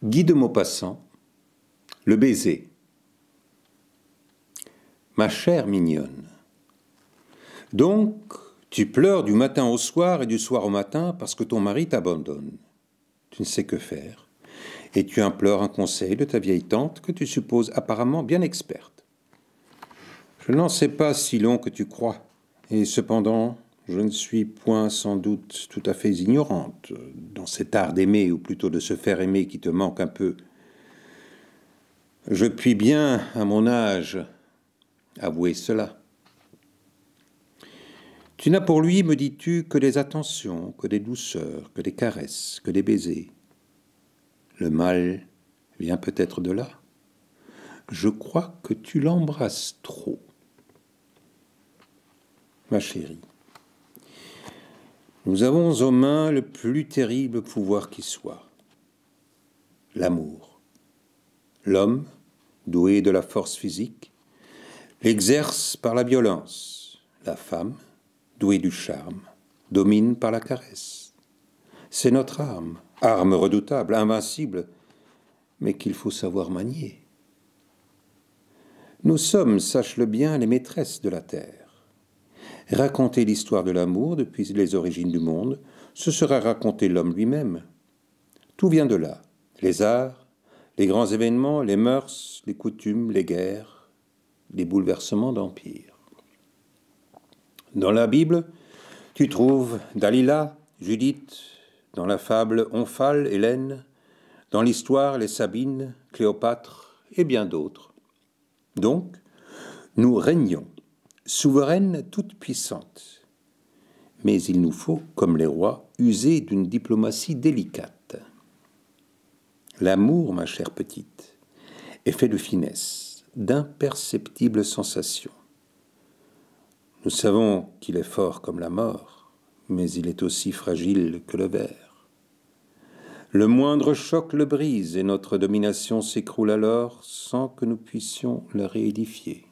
Guy de Maupassant, le baiser. Ma chère mignonne, donc tu pleures du matin au soir et du soir au matin parce que ton mari t'abandonne. Tu ne sais que faire et tu implores un conseil de ta vieille tante que tu supposes apparemment bien experte. Je n'en sais pas si long que tu crois, et cependant je ne suis point sans doute tout à fait ignorante dans cet art d'aimer, ou plutôt de se faire aimer qui te manque un peu. Je puis bien, à mon âge, avouer cela. Tu n'as pour lui, me dis-tu, que des attentions, que des douceurs, que des caresses, que des baisers. Le mal vient peut-être de là. Je crois que tu l'embrasses trop. Ma chérie, nous avons aux mains le plus terrible pouvoir qui soit, l'amour. L'homme, doué de la force physique, l'exerce par la violence. La femme, douée du charme, domine par la caresse. C'est notre arme, arme redoutable, invincible, mais qu'il faut savoir manier. Nous sommes, sache-le bien, les maîtresses de la terre. Raconter l'histoire de l'amour depuis les origines du monde, ce sera raconter l'homme lui-même. Tout vient de là, les arts, les grands événements, les mœurs, les coutumes, les guerres, les bouleversements d'empire. Dans la Bible, tu trouves Dalila, Judith, dans la fable Omphale, Hélène, dans l'histoire les Sabines, Cléopâtre et bien d'autres. Donc, nous régnons, souveraines toutes puissantes. Mais il nous faut, comme les rois, user d'une diplomatie délicate. L'amour, ma chère petite, est fait de finesse, d'imperceptibles sensations. Nous savons qu'il est fort comme la mort, mais il est aussi fragile que le verre. Le moindre choc le brise et notre domination s'écroule alors sans que nous puissions la réédifier.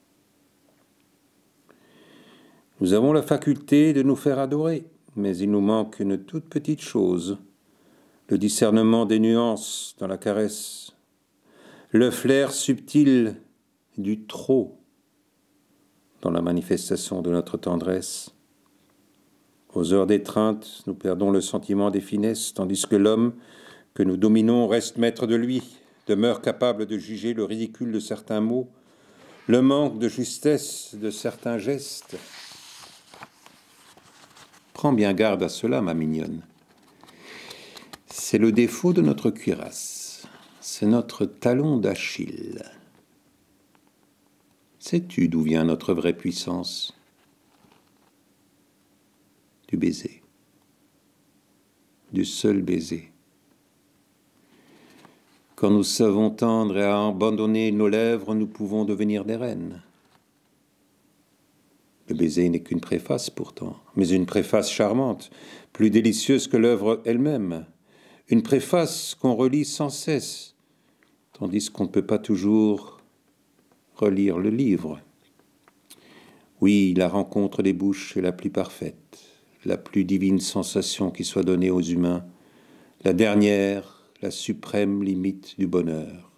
Nous avons la faculté de nous faire adorer, mais il nous manque une toute petite chose, le discernement des nuances dans la caresse, le flair subtil du trop dans la manifestation de notre tendresse. Aux heures d'étreinte, nous perdons le sentiment des finesses, tandis que l'homme que nous dominons reste maître de lui, demeure capable de juger le ridicule de certains mots, le manque de justesse de certains gestes. Prends bien garde à cela, ma mignonne. C'est le défaut de notre cuirasse, c'est notre talon d'Achille. Sais-tu d'où vient notre vraie puissance? Du baiser, du seul baiser. Quand nous savons tendre et abandonner nos lèvres, nous pouvons devenir des reines. Le baiser n'est qu'une préface pourtant, mais une préface charmante, plus délicieuse que l'œuvre elle-même. Une préface qu'on relit sans cesse, tandis qu'on ne peut pas toujours relire le livre. Oui, la rencontre des bouches est la plus parfaite, la plus divine sensation qui soit donnée aux humains, la dernière, la suprême limite du bonheur.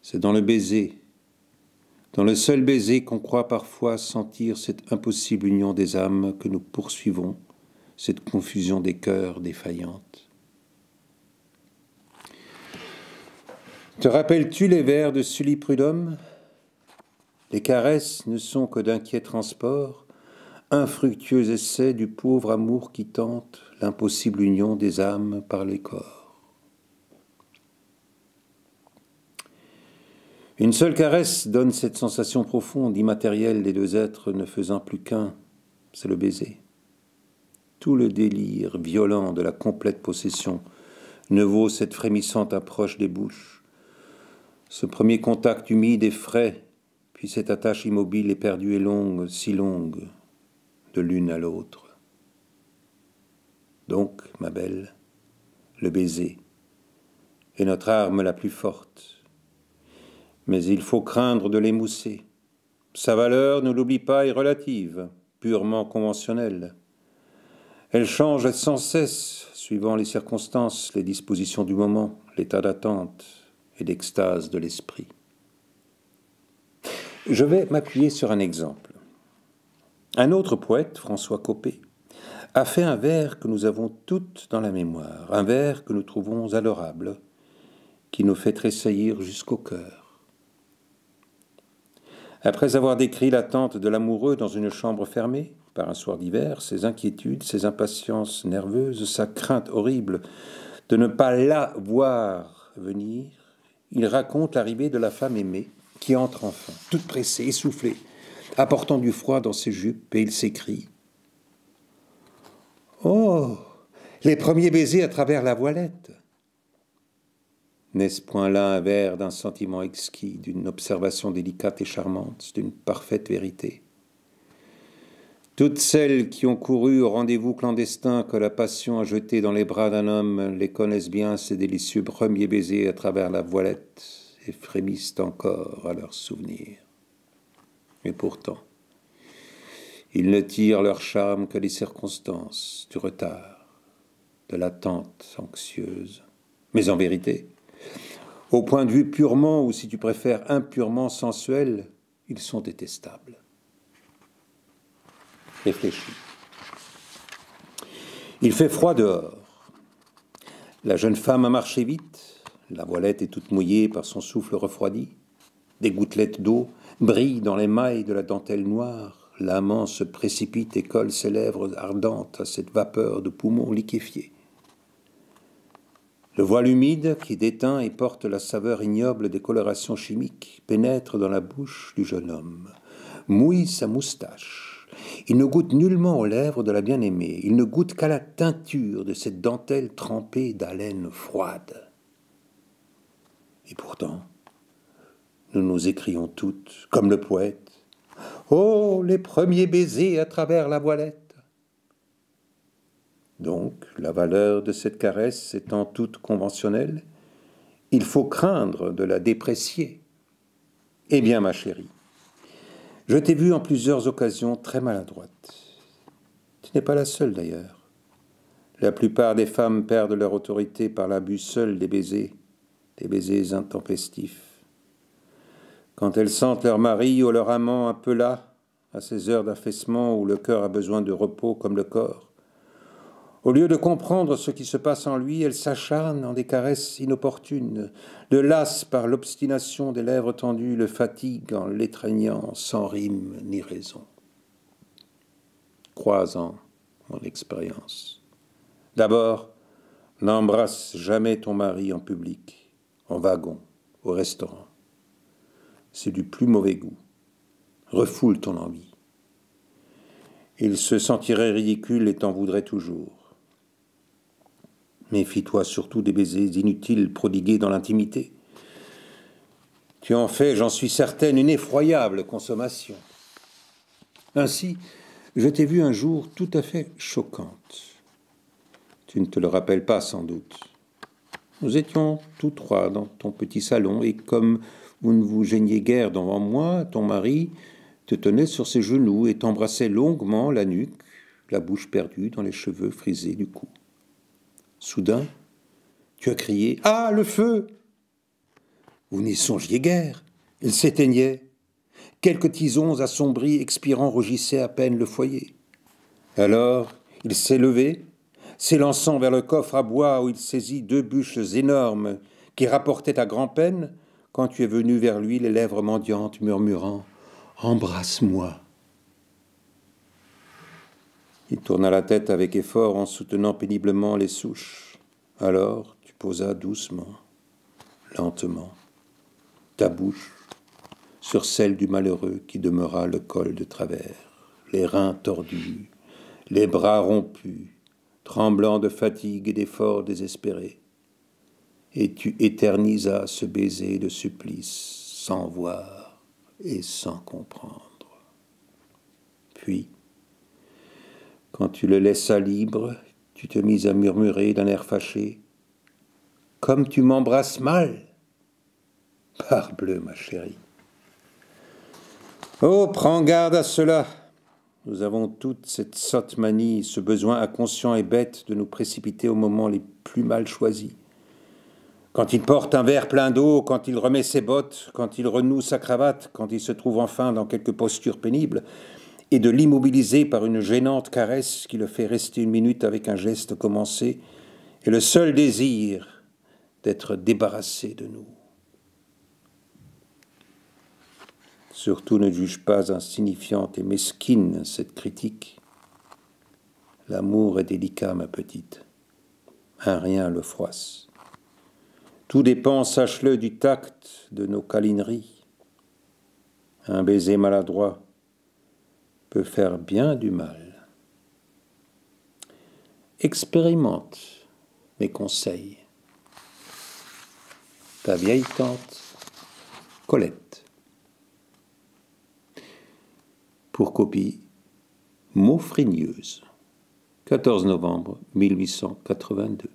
C'est dans le baiser, dans le seul baiser qu'on croit parfois sentir cette impossible union des âmes que nous poursuivons, cette confusion des cœurs défaillante. Te rappelles-tu les vers de Sully Prudhomme? Les caresses ne sont que d'inquiets transports, infructueux essai du pauvre amour qui tente l'impossible union des âmes par les corps. Une seule caresse donne cette sensation profonde, immatérielle des deux êtres ne faisant plus qu'un, c'est le baiser. Tout le délire violent de la complète possession ne vaut cette frémissante approche des bouches, ce premier contact humide et frais, puis cette attache immobile et perdue et longue, si longue, de l'une à l'autre. Donc, ma belle, le baiser est notre arme la plus forte. Mais il faut craindre de l'émousser. Sa valeur, ne l'oublie pas, est relative, purement conventionnelle. Elle change sans cesse, suivant les circonstances, les dispositions du moment, l'état d'attente et d'extase de l'esprit. Je vais m'appuyer sur un exemple. Un autre poète, François Coppée, a fait un vers que nous avons toutes dans la mémoire, un vers que nous trouvons adorable, qui nous fait tressaillir jusqu'au cœur. Après avoir décrit l'attente de l'amoureux dans une chambre fermée, par un soir d'hiver, ses inquiétudes, ses impatiences nerveuses, sa crainte horrible de ne pas la voir venir, il raconte l'arrivée de la femme aimée, qui entre enfin, toute pressée, essoufflée, apportant du froid dans ses jupes, et il s'écrie « Oh, les premiers baisers à travers la voilette !» N'est-ce point là un vers d'un sentiment exquis, d'une observation délicate et charmante, d'une parfaite vérité? Toutes celles qui ont couru au rendez-vous clandestin que la passion a jeté dans les bras d'un homme les connaissent bien, ces délicieux premiers baisers à travers la voilette, et frémissent encore à leur souvenir. Et pourtant, ils ne tirent leur charme que des circonstances, du retard, de l'attente anxieuse. Mais en vérité, au point de vue purement, ou si tu préfères impurement sensuel, ils sont détestables. Réfléchis. Il fait froid dehors. La jeune femme a marché vite. La voilette est toute mouillée par son souffle refroidi. Des gouttelettes d'eau brillent dans les mailles de la dentelle noire. L'amant se précipite et colle ses lèvres ardentes à cette vapeur de poumons liquéfiés. Le voile humide qui déteint et porte la saveur ignoble des colorations chimiques pénètre dans la bouche du jeune homme, mouille sa moustache. Il ne goûte nullement aux lèvres de la bien-aimée, il ne goûte qu'à la teinture de cette dentelle trempée d'haleine froide. Et pourtant, nous nous écrions toutes, comme le poète, « Oh, les premiers baisers à travers la voilette !» Donc, la valeur de cette caresse étant toute conventionnelle, il faut craindre de la déprécier. Eh bien, ma chérie, je t'ai vue en plusieurs occasions très maladroite. Tu n'es pas la seule d'ailleurs. La plupart des femmes perdent leur autorité par l'abus seul des baisers intempestifs. Quand elles sentent leur mari ou leur amant un peu las, à ces heures d'affaissement où le cœur a besoin de repos comme le corps, au lieu de comprendre ce qui se passe en lui, elles s'acharnent en des caresses inopportunes, le lassent par l'obstination des lèvres tendues, le fatiguent en l'étreignant sans rime ni raison. Crois-en mon expérience. D'abord, n'embrasse jamais ton mari en public, en wagon, au restaurant. C'est du plus mauvais goût. Refoule ton envie. Il se sentirait ridicule et t'en voudrait toujours. Méfie-toi surtout des baisers inutiles prodigués dans l'intimité. Tu en fais, j'en suis certaine, une effroyable consommation. Ainsi, je t'ai vue un jour tout à fait choquante. Tu ne te le rappelles pas sans doute. Nous étions tous trois dans ton petit salon et comme vous ne vous gêniez guère devant moi, ton mari te tenait sur ses genoux et t'embrassait longuement la nuque, la bouche perdue dans les cheveux frisés du cou. Soudain, tu as crié « Ah, le feu !» Vous n'y songiez guère, il s'éteignait. Quelques tisons assombris expirant rougissait à peine le foyer. Alors, il s'est levé, s'élançant vers le coffre à bois où il saisit 2 bûches énormes qui rapportaient à grand-peine, quand tu es venu vers lui, les lèvres mendiantes, murmurant « Embrasse-moi ». Il tourna la tête avec effort en soutenant péniblement les souches. Alors, tu posas doucement, lentement, ta bouche sur celle du malheureux qui demeura le col de travers, les reins tordus, les bras rompus, tremblant de fatigue et d'efforts désespérés. Et tu éternisas ce baiser de supplice, sans voir et sans comprendre. Puis, quand tu le laissas libre, tu te mis à murmurer d'un air fâché « Comme tu m'embrasses mal !» Parbleu, ma chérie. Oh, prends garde à cela. nous avons toute cette sotte manie, ce besoin inconscient et bête de nous précipiter aux moments les plus mal choisis. Quand il porte un verre plein d'eau, quand il remet ses bottes, quand il renoue sa cravate, quand il se trouve enfin dans quelque posture pénible, et de l'immobiliser par une gênante caresse qui le fait rester une minute avec un geste commencé, et le seul désir d'être débarrassé de nous. Surtout ne juge pas insignifiante et mesquine cette critique. L'amour est délicat, ma petite. Un rien le froisse. Tout dépend, sache-le, du tact de nos câlineries. Un baiser maladroit peut faire bien du mal. Expérimente mes conseils. Ta vieille tante Colette. Pour copie, Maufrigneuse, 14 novembre 1882.